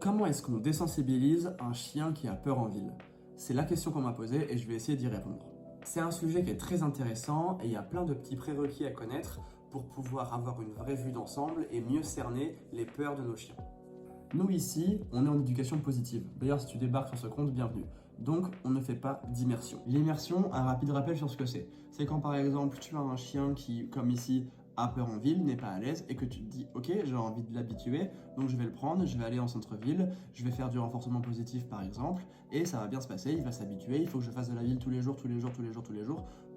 Comment est-ce qu'on désensibilise un chien qui a peur en ville? C'est la question qu'on m'a posée et je vais essayer d'y répondre. C'est un sujet qui est très intéressant et il y a plein de petits prérequis à connaître pour pouvoir avoir une vraie vue d'ensemble et mieux cerner les peurs de nos chiens. Nous ici, on est en éducation positive. D'ailleurs, si tu débarques sur ce compte, bienvenue. Donc, on ne fait pas d'immersion. L'immersion, un rapide rappel sur ce que c'est. C'est quand par exemple, tu as un chien qui, comme ici, a peur en ville, n'est pas à l'aise et que tu te dis ok, j'ai envie de l'habituer, donc je vais le prendre, je vais aller en centre-ville, je vais faire du renforcement positif par exemple, et ça va bien se passer, il va s'habituer, il faut que je fasse de la ville tous les jours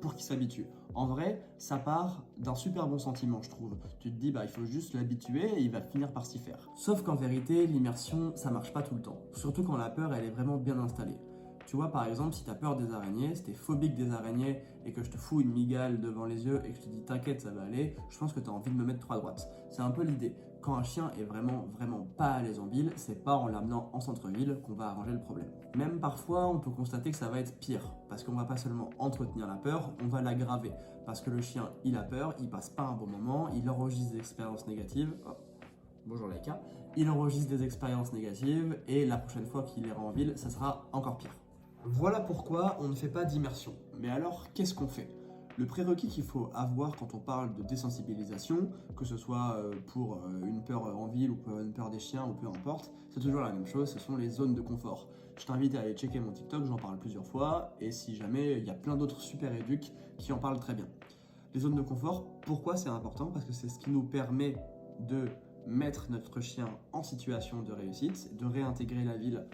pour qu'il s'habitue. En vrai, ça part d'un super bon sentiment, je trouve. Tu te dis il faut juste l'habituer et il va finir par s'y faire. Sauf qu'en vérité, l'immersion, ça marche pas tout le temps. Surtout quand la peur, elle est vraiment bien installée. Tu vois, par exemple, si tu as peur des araignées, si tu es phobique des araignées et que je te fous une migale devant les yeux et que je te dis t'inquiète, ça va aller, je pense que tu as envie de me mettre trois droites. C'est un peu l'idée. Quand un chien est vraiment pas à l'aise en ville, c'est pas en l'amenant en centre-ville qu'on va arranger le problème. Même parfois, on peut constater que ça va être pire, parce qu'on va pas seulement entretenir la peur, on va l'aggraver. Parce que le chien, il a peur, il passe pas un bon moment, il enregistre des expériences négatives. Oh. Bonjour Laïka. Il enregistre des expériences négatives et la prochaine fois qu'il ira en ville, ça sera encore pire. Voilà pourquoi on ne fait pas d'immersion. Mais alors, qu'est-ce qu'on fait? Le prérequis qu'il faut avoir quand on parle de désensibilisation, que ce soit pour une peur en ville ou pour une peur des chiens ou peu importe, c'est toujours la même chose, ce sont les zones de confort. Je t'invite à aller checker mon TikTok, j'en parle plusieurs fois, et si jamais, il y a plein d'autres super éduques qui en parlent très bien. Les zones de confort, pourquoi c'est important? Parce que c'est ce qui nous permet de mettre notre chien en situation de réussite, de réintégrer la ville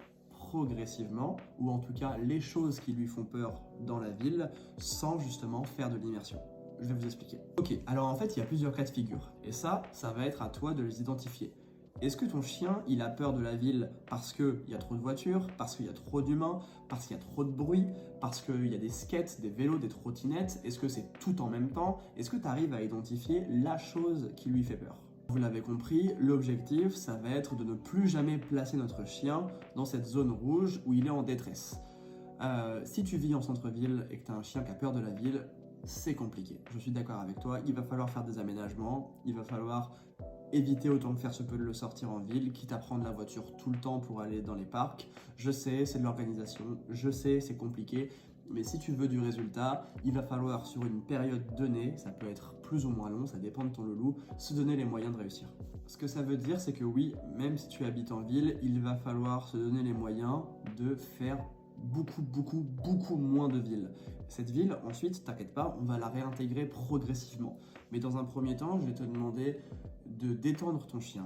progressivement, ou en tout cas les choses qui lui font peur dans la ville, sans justement faire de l'immersion. Je vais vous expliquer. Ok, alors en fait il y a plusieurs cas de figure, et ça va être à toi de les identifier. Est-ce que ton chien, il a peur de la ville parce qu'il y a trop de voitures, parce qu'il y a trop d'humains, parce qu'il y a trop de bruit, parce qu'il y a des skates, des vélos, des trottinettes? Est-ce que c'est tout en même temps? Est-ce que tu arrives à identifier la chose qui lui fait peur? Vous l'avez compris, l'objectif, ça va être de ne plus jamais placer notre chien dans cette zone rouge où il est en détresse. Si tu vis en centre-ville et que tu as un chien qui a peur de la ville, c'est compliqué. Je suis d'accord avec toi, il va falloir faire des aménagements, il va falloir éviter autant que faire se peut de le sortir en ville, quitte à prendre la voiture tout le temps pour aller dans les parcs. Je sais, c'est de l'organisation, je sais, c'est compliqué, mais si tu veux du résultat, il va falloir sur une période donnée, ça peut être plus ou moins long, ça dépend de ton loulou, se donner les moyens de réussir. Ce que ça veut dire, c'est que oui, même si tu habites en ville, il va falloir se donner les moyens de faire beaucoup moins de villes. Cette ville, ensuite, t'inquiète pas, on va la réintégrer progressivement. Mais dans un premier temps, je vais te demander de détendre ton chien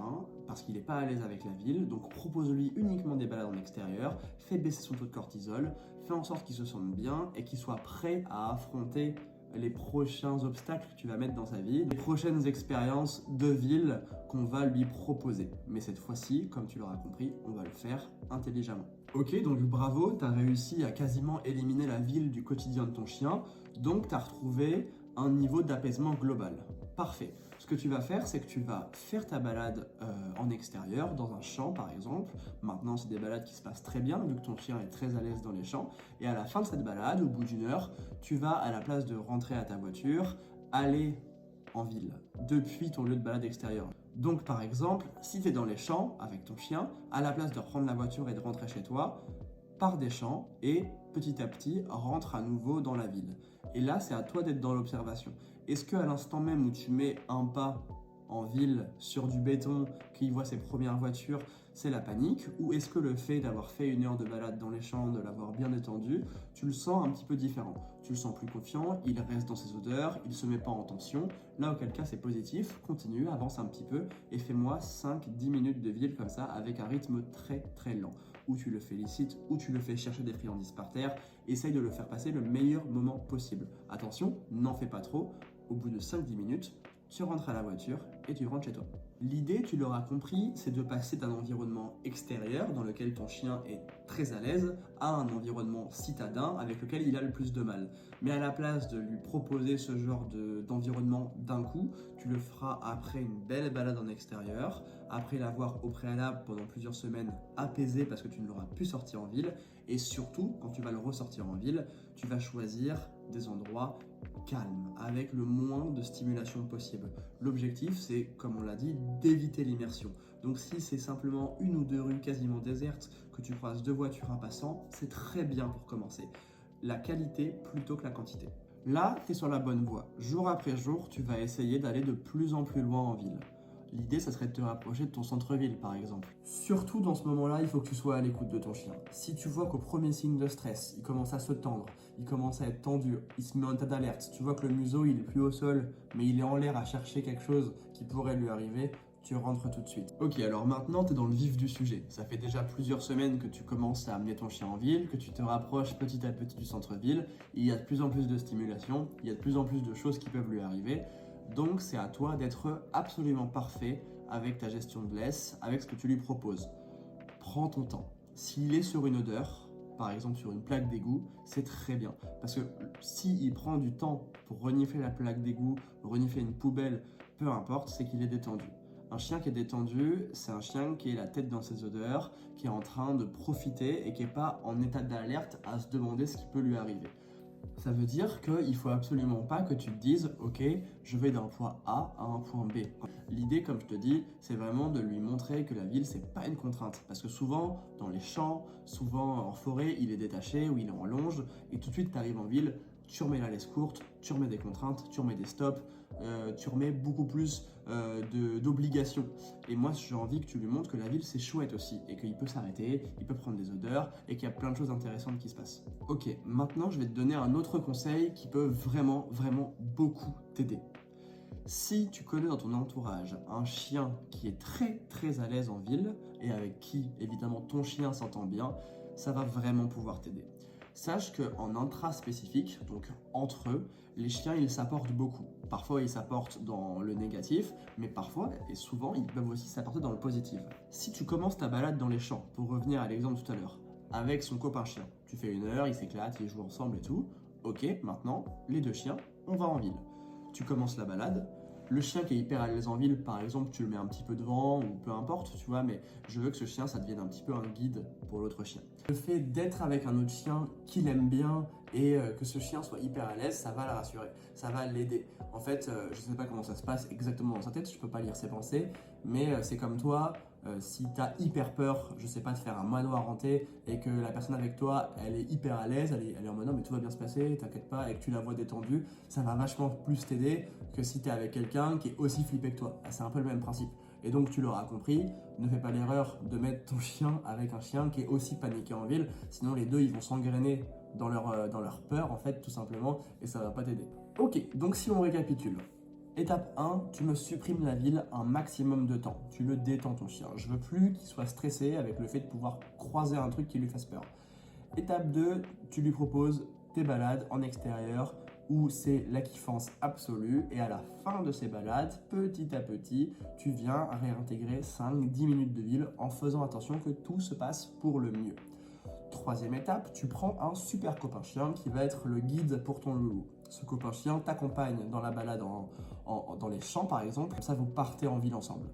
parce qu'il n'est pas à l'aise avec la ville, donc propose-lui uniquement des balades en extérieur, fais baisser son taux de cortisol, fais en sorte qu'il se sente bien et qu'il soit prêt à affronter les prochains obstacles que tu vas mettre dans sa vie, les prochaines expériences de ville qu'on va lui proposer. Mais cette fois-ci, comme tu l'auras compris, on va le faire intelligemment. Ok, donc bravo, tu as réussi à quasiment éliminer la ville du quotidien de ton chien, donc tu as retrouvé un niveau d'apaisement global. Parfait. Ce que tu vas faire, c'est que tu vas faire ta balade en extérieur, dans un champ par exemple. Maintenant, c'est des balades qui se passent très bien, vu que ton chien est très à l'aise dans les champs. Et à la fin de cette balade, au bout d'une heure, tu vas, à la place de rentrer à ta voiture, aller en ville, depuis ton lieu de balade extérieur. Donc par exemple, si tu es dans les champs avec ton chien, à la place de reprendre la voiture et de rentrer chez toi, pars des champs et petit à petit rentre à nouveau dans la ville. Et là, c'est à toi d'être dans l'observation. Est-ce qu'à l'instant même où tu mets un pas en ville sur du béton, qu'il voit ses premières voitures, c'est la panique? Ou est-ce que le fait d'avoir fait une heure de balade dans les champs, de l'avoir bien détendu, tu le sens un petit peu différent? Tu le sens plus confiant, il reste dans ses odeurs, il ne se met pas en tension. Là, auquel cas, c'est positif. Continue, avance un petit peu et fais-moi 5-10 minutes de ville comme ça avec un rythme très lent. Ou tu le félicites, ou tu le fais chercher des friandises par terre. Essaye de le faire passer le meilleur moment possible. Attention, n'en fais pas trop. Au bout de 5-10 minutes, tu rentres à la voiture et tu rentres chez toi. L'idée, tu l'auras compris, c'est de passer d'un environnement extérieur dans lequel ton chien est très à l'aise à un environnement citadin avec lequel il a le plus de mal. Mais à la place de lui proposer ce genre d'environnement d'un coup, tu le feras après une belle balade en extérieur, après l'avoir au préalable pendant plusieurs semaines apaisé parce que tu ne l'auras plus sorti en ville, et surtout, quand tu vas le ressortir en ville, tu vas choisir des endroits calmes, avec le moins de stimulation possible. L'objectif, c'est, comme on l'a dit, d'éviter l'immersion. Donc si c'est simplement une ou deux rues quasiment désertes, que tu croises deux voitures en passant, c'est très bien pour commencer. La qualité plutôt que la quantité. Là, tu es sur la bonne voie. Jour après jour, tu vas essayer d'aller de plus en plus loin en ville. L'idée, ça serait de te rapprocher de ton centre-ville, par exemple. Surtout dans ce moment-là, il faut que tu sois à l'écoute de ton chien. Si tu vois qu'au premier signe de stress, il commence à se tendre, il commence à être tendu, il se met en état d'alerte, tu vois que le museau, il est plus au sol, mais il est en l'air à chercher quelque chose qui pourrait lui arriver, tu rentres tout de suite. Ok, alors maintenant, tu es dans le vif du sujet. Ça fait déjà plusieurs semaines que tu commences à amener ton chien en ville, que tu te rapproches petit à petit du centre-ville. Il y a de plus en plus de stimulation, il y a de plus en plus de choses qui peuvent lui arriver. Donc, c'est à toi d'être absolument parfait avec ta gestion de laisse, avec ce que tu lui proposes. Prends ton temps. S'il est sur une odeur, par exemple sur une plaque d'égout, c'est très bien. Parce que s'il prend du temps pour renifler la plaque d'égout, renifler une poubelle, peu importe, c'est qu'il est détendu. Un chien qui est détendu, c'est un chien qui est la tête dans ses odeurs, qui est en train de profiter et qui n'est pas en état d'alerte à se demander ce qui peut lui arriver. Ça veut dire qu'il ne faut absolument pas que tu te dises « Ok, je vais d'un point A à un point B ». L'idée, comme je te dis, c'est vraiment de lui montrer que la ville, c'est pas une contrainte. Parce que souvent, dans les champs, souvent en forêt, il est détaché ou il est en longe, et tout de suite, tu arrives en ville, tu remets la laisse courte, tu remets des contraintes, tu remets des stops, tu remets beaucoup plus d'obligations. Et moi, j'ai envie que tu lui montres que la ville, c'est chouette aussi, et qu'il peut s'arrêter, il peut prendre des odeurs, et qu'il y a plein de choses intéressantes qui se passent. Ok, maintenant, je vais te donner un autre conseil qui peut vraiment, vraiment beaucoup t'aider. Si tu connais dans ton entourage un chien qui est très, très à l'aise en ville, et avec qui, évidemment, ton chien s'entend bien, ça va vraiment pouvoir t'aider. Sache qu'en intraspécifique, donc entre eux, les chiens ils s'apportent beaucoup. Parfois ils s'apportent dans le négatif, mais parfois et souvent ils peuvent aussi s'apporter dans le positif. Si tu commences ta balade dans les champs, pour revenir à l'exemple tout à l'heure, avec son copain chien, tu fais 1 heure, ils s'éclatent, ils jouent ensemble et tout, ok, maintenant les deux chiens, on va en ville. Tu commences la balade. Le chien qui est hyper à l'aise en ville, par exemple, tu le mets un petit peu devant ou peu importe, tu vois, mais je veux que ce chien, ça devienne un petit peu un guide pour l'autre chien. Le fait d'être avec un autre chien qu'il aime bien et que ce chien soit hyper à l'aise, ça va la rassurer, ça va l'aider. En fait, je ne sais pas comment ça se passe exactement dans sa tête, je ne peux pas lire ses pensées, mais c'est comme toi. Si tu as hyper peur, je sais pas, de faire un manoir hanté et que la personne avec toi, elle est hyper à l'aise, elle est en mode non mais tout va bien se passer, t'inquiète pas, et que tu la vois détendue, ça va vachement plus t'aider que si tu es avec quelqu'un qui est aussi flippé que toi. C'est un peu le même principe. Et donc tu l'auras compris, ne fais pas l'erreur de mettre ton chien avec un chien qui est aussi paniqué en ville, sinon les deux ils vont s'engrainer dans leur peur en fait tout simplement et ça va pas t'aider. Ok, donc si on récapitule. Étape 1, tu me supprimes la ville un maximum de temps. Tu le détends ton chien. Je veux plus qu'il soit stressé avec le fait de pouvoir croiser un truc qui lui fasse peur. Étape 2, tu lui proposes tes balades en extérieur où c'est la kiffance absolue et à la fin de ces balades, petit à petit, tu viens réintégrer 5-10 minutes de ville en faisant attention que tout se passe pour le mieux. Troisième étape, tu prends un super copain chien qui va être le guide pour ton loulou. Ce copain chien t'accompagne dans la balade dans les champs par exemple, comme ça vous partez en ville ensemble.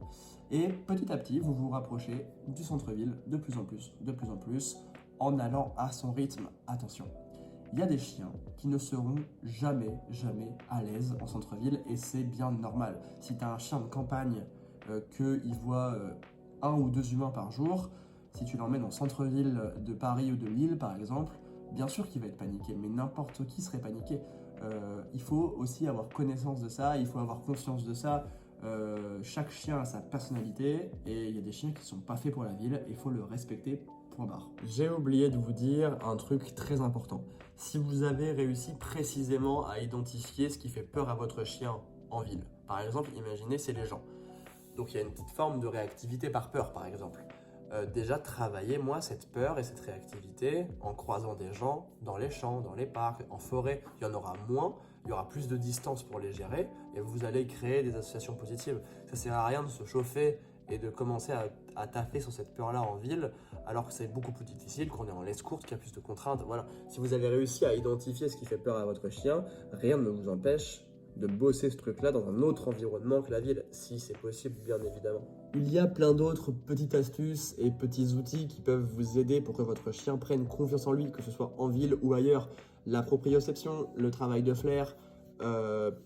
Et petit à petit, vous vous rapprochez du centre-ville de plus en plus, en allant à son rythme. Attention, il y a des chiens qui ne seront jamais à l'aise en centre-ville et c'est bien normal. Si tu as un chien de campagne qu'il voit 1 ou 2 humains par jour, si tu l'emmènes en centre-ville de Paris ou de Lille par exemple, bien sûr qu'il va être paniqué, mais n'importe qui serait paniqué. Il faut aussi avoir connaissance de ça, il faut avoir conscience de ça. Chaque chien a sa personnalité et il y a des chiens qui ne sont pas faits pour la ville et il faut le respecter, point barre. J'ai oublié de vous dire un truc très important. Si vous avez réussi précisément à identifier ce qui fait peur à votre chien en ville, par exemple, imaginez c'est les gens. Donc il y a une petite forme de réactivité par peur par exemple. Déjà travailler moi cette peur et cette réactivité en croisant des gens dans les champs, dans les parcs, en forêt. Il y en aura moins, il y aura plus de distance pour les gérer et vous allez créer des associations positives. Ça sert à rien de se chauffer et de commencer à taffer sur cette peur-là en ville alors que c'est beaucoup plus difficile quand on est en laisse courte, qu'il y a plus de contraintes. Voilà. Si vous avez réussi à identifier ce qui fait peur à votre chien, rien ne vous empêche de bosser ce truc-là dans un autre environnement que la ville, si c'est possible, bien évidemment. Il y a plein d'autres petites astuces et petits outils qui peuvent vous aider pour que votre chien prenne confiance en lui, que ce soit en ville ou ailleurs. La proprioception, le travail de flair,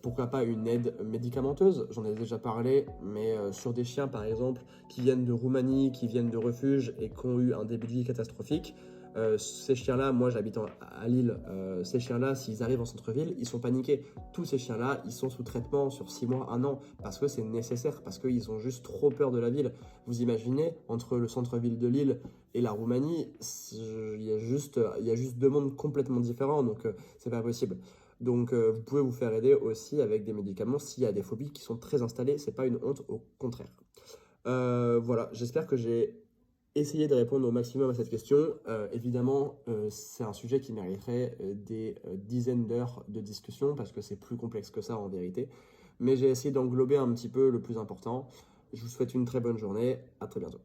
Pourquoi pas une aide médicamenteuse? J'en ai déjà parlé, mais sur des chiens par exemple qui viennent de Roumanie, qui viennent de refuges et qui ont eu un début de vie catastrophique, ces chiens-là, moi j'habite à Lille, ces chiens-là, s'ils arrivent en centre-ville, ils sont paniqués. Tous ces chiens-là, ils sont sous traitement sur 6 mois, 1 an, parce que c'est nécessaire, parce qu'ils ont juste trop peur de la ville. Vous imaginez, entre le centre-ville de Lille et la Roumanie, il y a juste 2 mondes complètement différents, donc c'est pas possible. Donc, vous pouvez vous faire aider aussi avec des médicaments s'il y a des phobies qui sont très installées. C'est pas une honte, au contraire. Voilà, j'espère que j'ai essayé de répondre au maximum à cette question. Évidemment, c'est un sujet qui mériterait des dizaines d'heures de discussion parce que c'est plus complexe que ça en vérité. Mais j'ai essayé d'englober un petit peu le plus important. Je vous souhaite une très bonne journée. À très bientôt.